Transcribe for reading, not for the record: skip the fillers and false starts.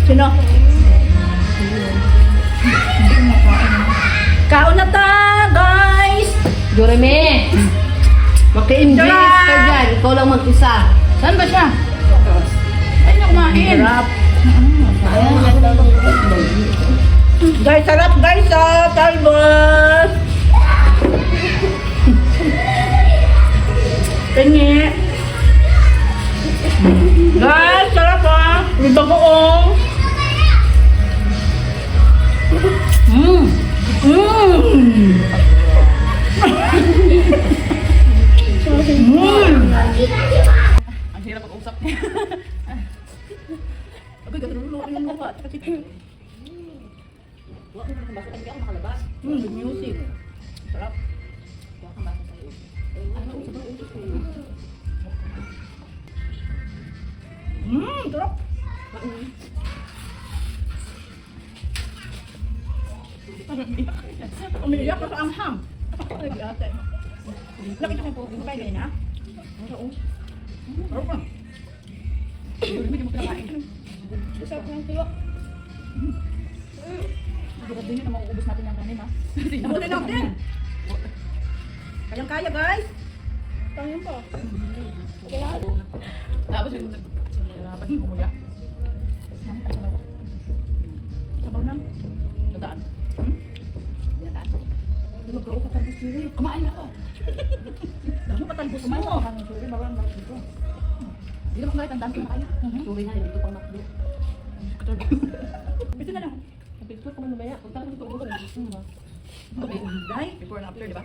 Sino? Kaon na ta, guys! Doreme! Maki-enjoy ka dyan. Ikaw lang mag-isa. Saan ba siya? Ay, na kumain. Sarap. Guys, sarap guys talbos! Tingi! Guys, sarap may bagoong! Ang hirap mag-usap niya. Abay, gano'n yung mukha. Music. Sarap. Sarap. Umiiyak ka sa anghang. Nag-iate. Nakita ko po yung pwede na. Sarap pa. Hindi mo kinakain. Sarap ng tuwa. Grabe nyo na mauubos natin yung kanin, ha? Nabuti natin! Kayang-kaya, guys! Kayang pa. Tapos yung dapat yung kumuya. Sabaw na. Dadaan. Dadaan. Mag-grow ka talbos dito. Kumain ako! Dami pa talbos mo. Hindi naman kahit ang dami kumakain. Sorry na, dito pang makdo. Bisa na lang. Picture ko mamaya. Kung talagang dito ko lang. Okay, before and after, di ba?